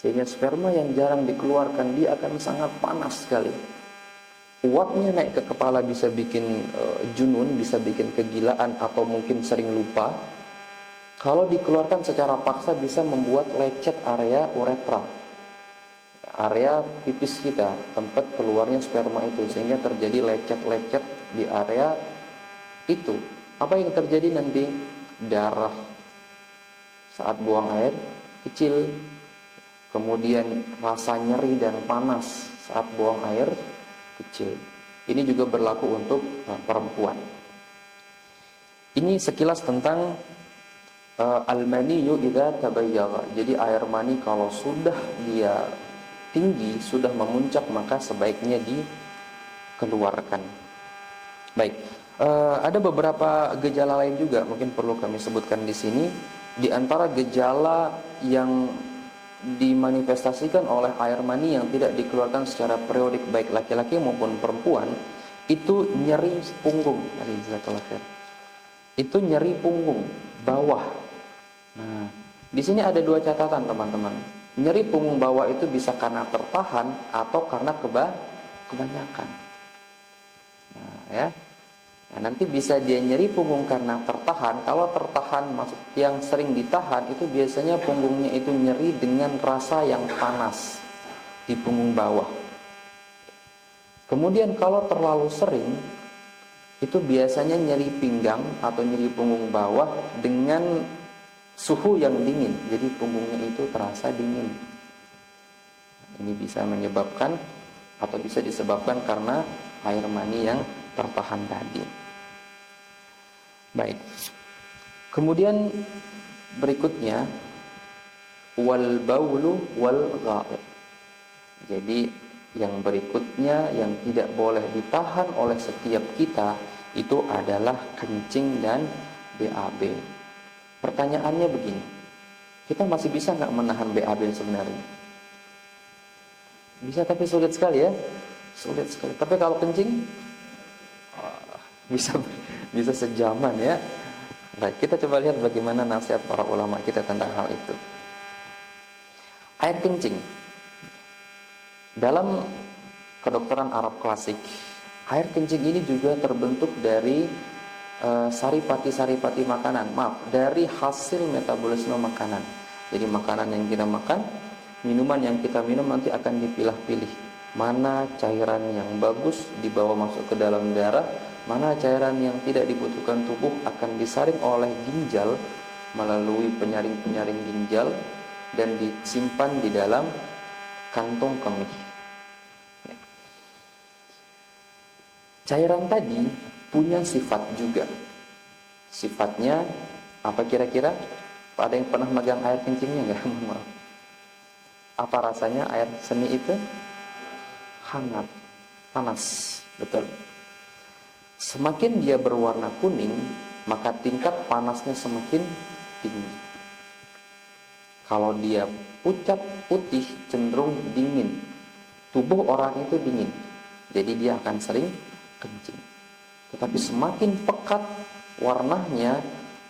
Sehingga sperma yang jarang dikeluarkan, dia akan sangat panas sekali. Uapnya naik ke kepala bisa bikin junun, bisa bikin kegilaan atau mungkin sering lupa. Kalau dikeluarkan secara paksa bisa membuat lecet area uretra, area pipis kita, tempat keluarnya sperma itu, sehingga terjadi lecet-lecet di area itu. Apa yang terjadi nanti? Darah saat buang air kecil, kemudian rasa nyeri dan panas saat buang air kecil. Ini juga berlaku untuk perempuan. Ini sekilas tentang al-maniyyu idza tabayyagha. Jadi air mani kalau sudah dia tinggi, sudah memuncak, maka sebaiknya dikeluarkan. Baik, ada beberapa gejala lain juga mungkin perlu kami sebutkan di sini. Di antara gejala yang dimanifestasikan oleh air mani yang tidak dikeluarkan secara periodik baik laki-laki maupun perempuan, itu nyeri punggung. Itu nyeri punggung bawah. Nah, di sini ada 2 catatan teman-teman. Nyeri punggung bawah itu bisa karena tertahan atau karena kebanyakan. Nah, ya. Nah, nanti bisa dia nyeri punggung karena tertahan. Kalau tertahan, maksud yang sering ditahan itu biasanya punggungnya itu nyeri dengan rasa yang panas di punggung bawah. Kemudian kalau terlalu sering, itu biasanya nyeri pinggang atau nyeri punggung bawah dengan suhu yang dingin. Jadi punggungnya itu terasa dingin. Ini bisa menyebabkan atau bisa disebabkan karena air mani yang tertahan tadi. Baik. Kemudian berikutnya wal baulu wal ghaid. Jadi yang berikutnya yang tidak boleh ditahan oleh setiap kita itu adalah kencing dan BAB. Pertanyaannya begini, kita masih bisa nggak menahan BAB sebenarnya? Bisa, tapi sulit sekali ya, sulit sekali. Tapi kalau kencing, bisa sejaman ya. Baik, kita coba lihat bagaimana nasihat para ulama kita tentang hal itu. Air kencing. Dalam kedokteran Arab klasik, air kencing ini juga terbentuk dari saripati-saripati makanan. Dari hasil metabolisme makanan. Jadi makanan yang kita makan, minuman yang kita minum nanti akan dipilah-pilih. Mana cairan yang bagus dibawa masuk ke dalam darah, mana cairan yang tidak dibutuhkan tubuh akan disaring oleh ginjal melalui penyaring-penyaring ginjal dan disimpan di dalam kantung kemih. Cairan tadi punya sifat juga. Sifatnya apa kira-kira? Ada yang pernah megang air kencingnya nggak? Maaf. Apa rasanya air seni itu? Hangat, panas, betul. Semakin dia berwarna kuning, maka tingkat panasnya semakin tinggi. Kalau dia pucat putih, cenderung dingin. Tubuh orang itu dingin, jadi dia akan sering kencing. Tetapi semakin pekat warnanya,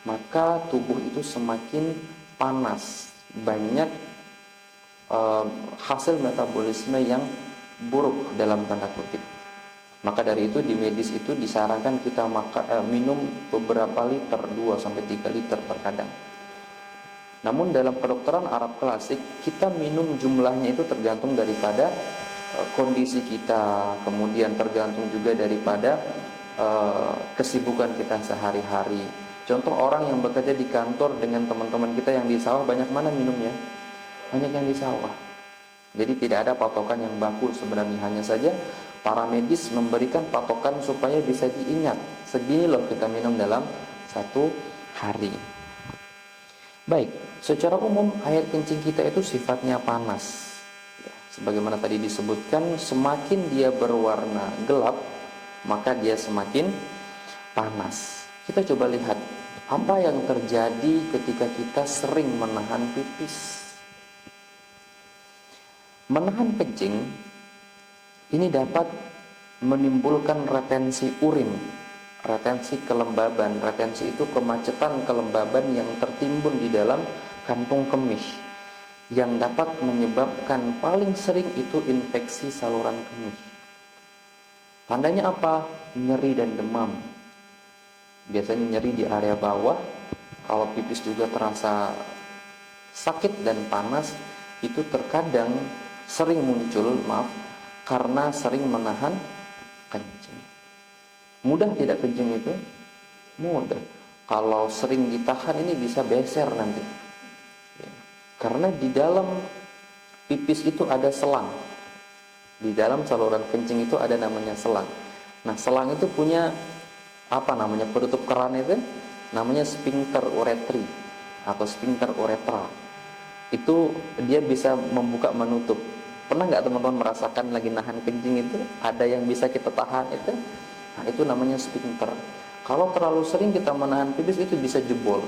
maka tubuh itu semakin panas. Banyak hasil metabolisme yang buruk dalam tanda kutip. Maka dari itu di medis itu disarankan kita minum beberapa liter, 2-3 liter terkadang. Namun dalam kedokteran Arab klasik, kita minum jumlahnya itu tergantung daripada kondisi kita, kemudian tergantung juga daripada kesibukan kita sehari-hari. Contoh orang yang bekerja di kantor dengan teman-teman kita yang di sawah, banyak mana minumnya? Banyak yang di sawah. Jadi tidak ada patokan yang baku sebenarnya, hanya saja para medis memberikan patokan supaya bisa diingat. Segini loh kita minum dalam satu hari. Baik, secara umum air kencing kita itu sifatnya panas. Ya, sebagaimana tadi disebutkan, semakin dia berwarna gelap, maka dia semakin panas. Kita coba lihat apa yang terjadi ketika kita sering menahan pipis. Menahan kencing ini dapat menimbulkan retensi urin, retensi kelembaban. Retensi itu kemacetan kelembaban yang tertimbun di dalam kantung kemih, yang dapat menyebabkan paling sering itu infeksi saluran kemih. Tandanya apa? Nyeri dan demam. Biasanya nyeri di area bawah. Kalau pipis juga terasa sakit dan panas, itu terkadang sering muncul, karena sering menahan kencing. Mudah tidak kencing itu? Mudah. Kalau sering ditahan ini bisa beser nanti. Ya. Karena di dalam pipis itu ada selang. Di dalam saluran kencing itu ada namanya selang. Nah, selang itu punya penutup keran itu namanya sphincter uretri atau sphincter uretra. Itu dia bisa membuka menutup. Pernah nggak teman-teman merasakan lagi nahan kencing itu ada yang bisa kita tahan itu? Nah, itu namanya sphincter. Kalau terlalu sering kita menahan pipis itu bisa jebol.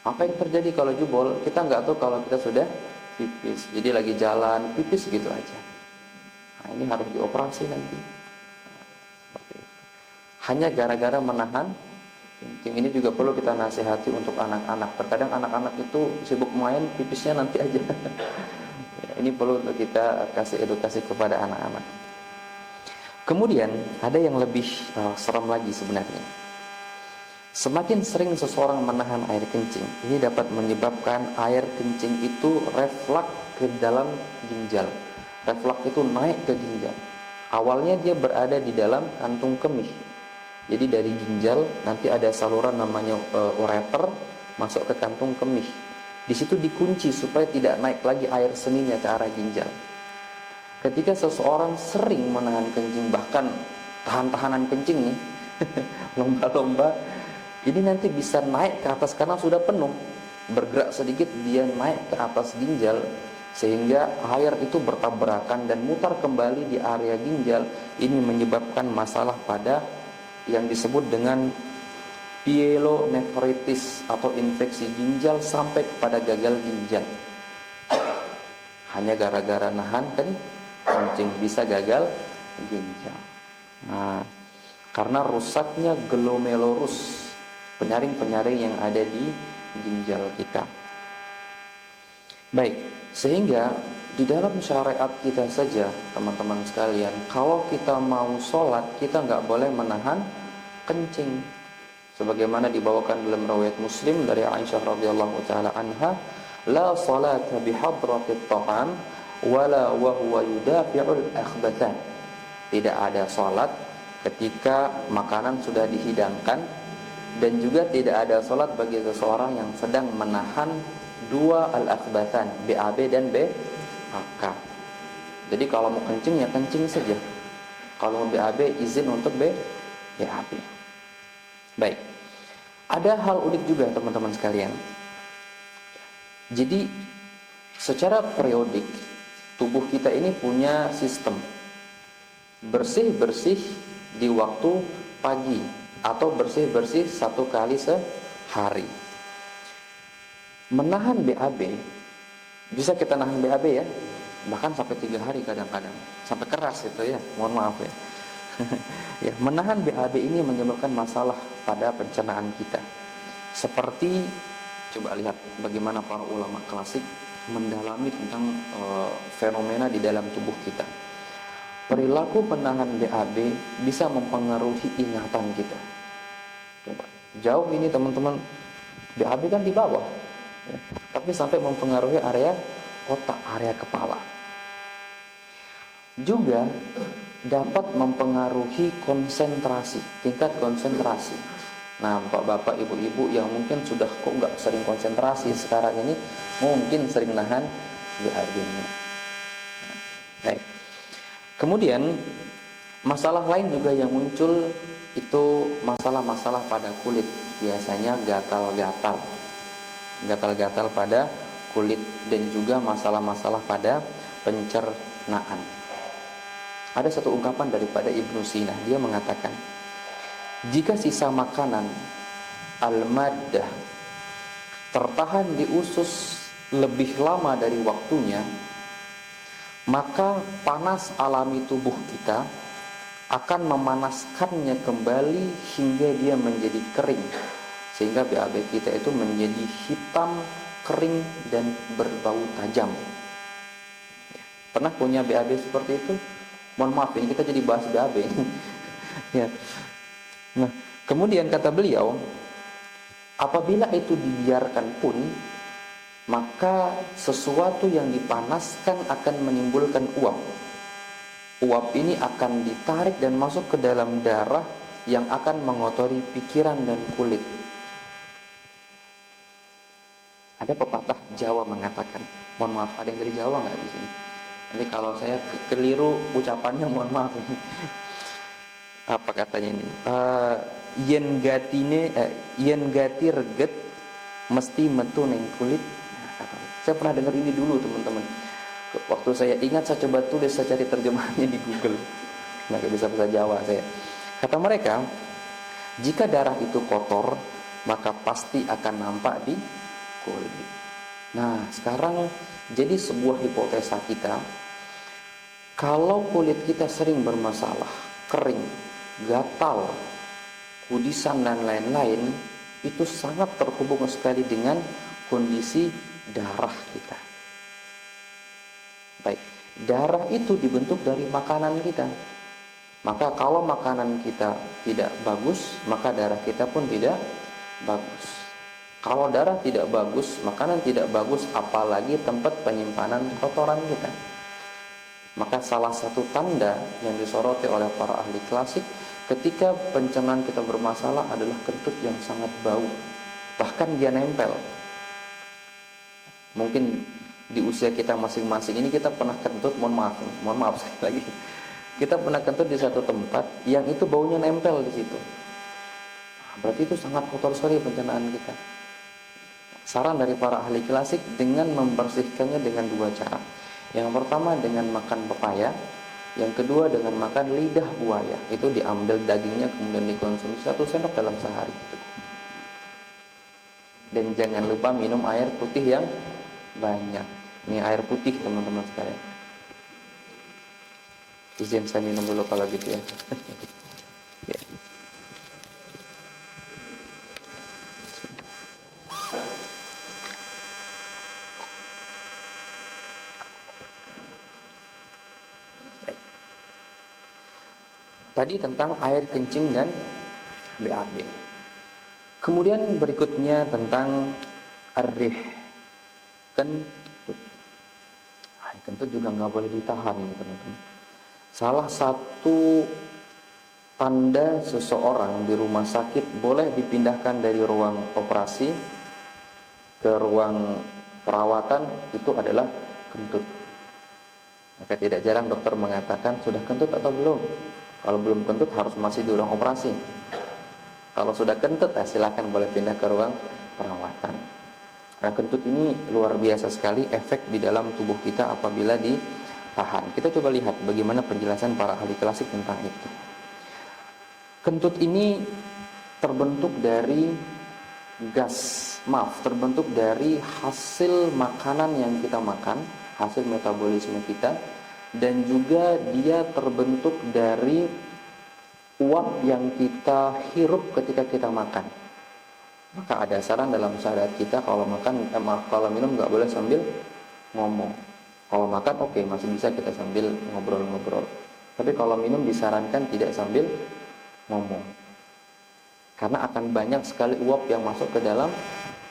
Apa yang terjadi kalau jebol? Kita nggak tahu kalau kita sudah pipis. Jadi lagi jalan pipis gitu aja. Nah, ini harus dioperasi nanti. Seperti itu. Hanya gara-gara menahan kencing. Ini juga perlu kita nasihati untuk anak-anak. Terkadang anak-anak itu sibuk main, pipisnya nanti aja. Ini perlu kita kasih edukasi kepada anak-anak. Kemudian ada yang lebih serem lagi sebenarnya. Semakin sering seseorang menahan air kencing, ini dapat menyebabkan air kencing itu refleks ke dalam ginjal. Refleks itu naik ke ginjal. Awalnya dia berada di dalam kantung kemih. Jadi dari ginjal nanti ada saluran namanya ureter masuk ke kantung kemih. Di situ dikunci supaya tidak naik lagi air seninya ke arah ginjal. Ketika seseorang sering menahan kencing, bahkan tahan-tahanan kencing nih, lomba-lomba, ini nanti bisa naik ke atas karena sudah penuh. Bergerak sedikit dia naik ke atas ginjal, sehingga air itu bertabrakan dan mutar kembali di area ginjal. Ini menyebabkan masalah pada yang disebut dengan pyelonefritis atau infeksi ginjal sampai kepada gagal ginjal. Hanya gara-gara nahan kencing bisa gagal ginjal. Nah, karena rusaknya glomerulus, penyaring-penyaring yang ada di ginjal kita. Baik, sehingga di dalam syariat kita saja, teman-teman sekalian, kalau kita mau sholat, kita nggak boleh menahan kencing. Sebagaimana dibawakan dalam riwayat Muslim dari Aisyah radhiyallahu taala anha, la salata bihadratit ta'am wala wa huwa yudafi'ul akhbathan. Tidak ada salat ketika makanan sudah dihidangkan, dan juga tidak ada salat bagi seseorang yang sedang menahan dua al-akhbathan, BAB dan BAK. Jadi kalau mau kencing ya kencing saja. Kalau mau BAB izin untuk BAB. Baik, ada hal unik juga teman-teman sekalian. Jadi secara periodik tubuh kita ini punya sistem bersih-bersih di waktu pagi atau bersih-bersih 1 kali sehari. Menahan BAB, bisa kita nahan BAB ya, bahkan sampai 3 hari kadang-kadang, sampai keras itu ya, mohon maaf ya. Ya, menahan BAB ini menyebabkan masalah pada pencernaan kita. Seperti coba lihat bagaimana para ulama klasik mendalami tentang fenomena di dalam tubuh kita. Perilaku penahan BAB bisa mempengaruhi ingatan kita. Coba jauh ini teman-teman, BAB kan di bawah ya, tapi sampai mempengaruhi area otak, area kepala. Juga dapat mempengaruhi konsentrasi, tingkat konsentrasi. Nah, bapak-bapak, ibu-ibu yang mungkin sudah kok nggak sering konsentrasi sekarang ini, mungkin sering nahan BAB-nya. Baik. Kemudian masalah lain juga yang muncul itu masalah-masalah pada kulit, biasanya gatal-gatal pada kulit, dan juga masalah-masalah pada pencernaan. Ada satu ungkapan daripada Ibnu Sina, dia mengatakan, jika sisa makanan al-maddah tertahan di usus lebih lama dari waktunya, maka panas alami tubuh kita akan memanaskannya kembali hingga dia menjadi kering, sehingga BAB kita itu menjadi hitam, kering, dan berbau tajam. Pernah punya BAB seperti itu? Mohon maaf, ini kita jadi bahas BAB. Ya. Nah, kemudian kata beliau, apabila itu dibiarkan pun, maka sesuatu yang dipanaskan akan menimbulkan uap. Uap ini akan ditarik dan masuk ke dalam darah yang akan mengotori pikiran dan kulit. Ada pepatah Jawa mengatakan, mohon maaf, ada yang dari Jawa nggak di sini? Nanti kalau saya keliru ucapannya, mohon maaf. Apa katanya ini? Yen gati reget mesti metu neng kulit. Saya pernah dengar ini dulu teman-teman. Waktu saya ingat, saya coba tulis, saya cari terjemahannya di Google. Nggak bisa bahasa Jawa saya. Kata mereka, jika darah itu kotor, maka pasti akan nampak di kulit. Nah, sekarang jadi sebuah hipotesa kita, kalau kulit kita sering bermasalah, kering, gatal, kudisan dan lain-lain, itu sangat terhubung sekali dengan kondisi darah kita. Baik, darah itu dibentuk dari makanan kita. Maka kalau makanan kita tidak bagus, maka darah kita pun tidak bagus. Kalau darah tidak bagus, makanan tidak bagus, apalagi tempat penyimpanan kotoran kita. Maka salah satu tanda yang disoroti oleh para ahli klasik ketika pencernaan kita bermasalah adalah kentut yang sangat bau, bahkan dia nempel. Mungkin di usia kita masing-masing ini kita pernah kentut, mohon maaf sekali lagi, kita pernah kentut di satu tempat yang itu baunya nempel di situ. Berarti itu sangat kotor sekali pencernaan kita. Saran dari para ahli klasik dengan membersihkannya dengan 2 cara. Yang pertama dengan makan pepaya, yang kedua dengan makan lidah buaya. Itu diambil dagingnya kemudian dikonsumsi 1 sendok dalam sehari. Dan jangan lupa minum air putih yang banyak. Ini air putih teman-teman sekalian. Izin saya minum dulu kalau gitu ya. Ya. Tadi tentang air kencing dan BAB. Kemudian berikutnya tentang ar-rih, kentut. Kentut juga nggak boleh ditahan, teman-teman. Salah satu tanda seseorang di rumah sakit boleh dipindahkan dari ruang operasi ke ruang perawatan itu adalah kentut. Maka tidak jarang dokter mengatakan sudah kentut atau belum. Kalau belum kentut harus masih di ruang operasi. Kalau sudah kentut, silakan boleh pindah ke ruang perawatan. Nah, kentut ini luar biasa sekali efek di dalam tubuh kita apabila ditahan. Kita coba lihat bagaimana penjelasan para ahli klasik tentang itu. Kentut ini terbentuk dari terbentuk dari hasil makanan yang kita makan, hasil metabolisme kita, dan juga dia terbentuk dari uap yang kita hirup ketika kita makan. Maka ada saran dalam syariat kita kalau kalau minum nggak boleh sambil ngomong. Kalau makan oke, masih bisa kita sambil ngobrol-ngobrol. Tapi kalau minum disarankan tidak sambil ngomong. Karena akan banyak sekali uap yang masuk ke dalam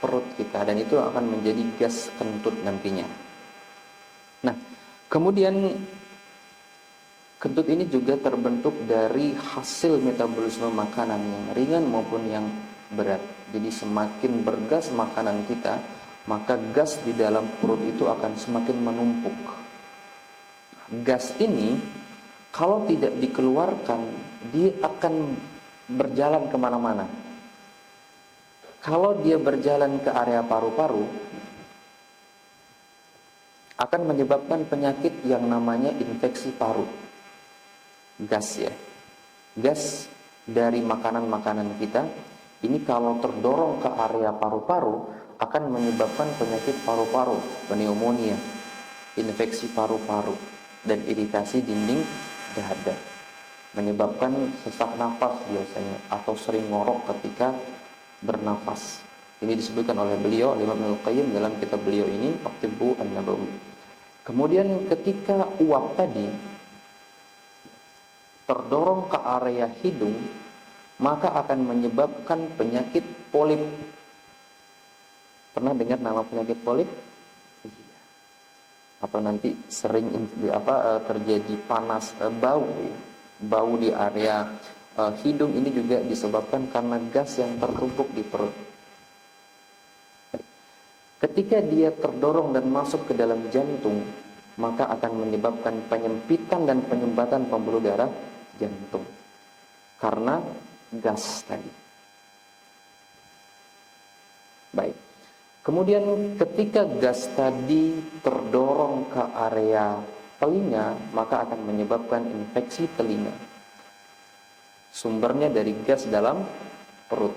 perut kita dan itu akan menjadi gas kentut nantinya. Nah, kemudian kentut ini juga terbentuk dari hasil metabolisme makanan yang ringan maupun yang berat. Jadi semakin bergas makanan kita, maka gas di dalam perut itu akan semakin menumpuk. Gas ini kalau tidak dikeluarkan, dia akan berjalan kemana-mana. Kalau dia berjalan ke area paru-paru, akan menyebabkan penyakit yang namanya infeksi paru. Gas ya, gas dari makanan-makanan kita ini kalau terdorong ke area paru-paru akan menyebabkan penyakit paru-paru, pneumonia, infeksi paru-paru, dan iritasi dinding dada, menyebabkan sesak nafas biasanya atau sering ngorok ketika bernafas. Ini disebutkan oleh beliau Imam Ibnu Qayyim dalam kitab beliau ini At-Tibbu An-Nabawi. Kemudian ketika uap tadi terdorong ke area hidung, maka akan menyebabkan penyakit polip. Pernah dengar nama penyakit polip? Atau nanti sering terjadi panas, bau di area hidung, ini juga disebabkan karena gas yang tertumpuk di perut. Ketika dia terdorong dan masuk ke dalam jantung, maka akan menyebabkan penyempitan dan penyumbatan pembuluh darah jantung karena gas tadi. Baik. Kemudian ketika gas tadi terdorong ke area telinga, maka akan menyebabkan infeksi telinga. Sumbernya dari gas dalam perut.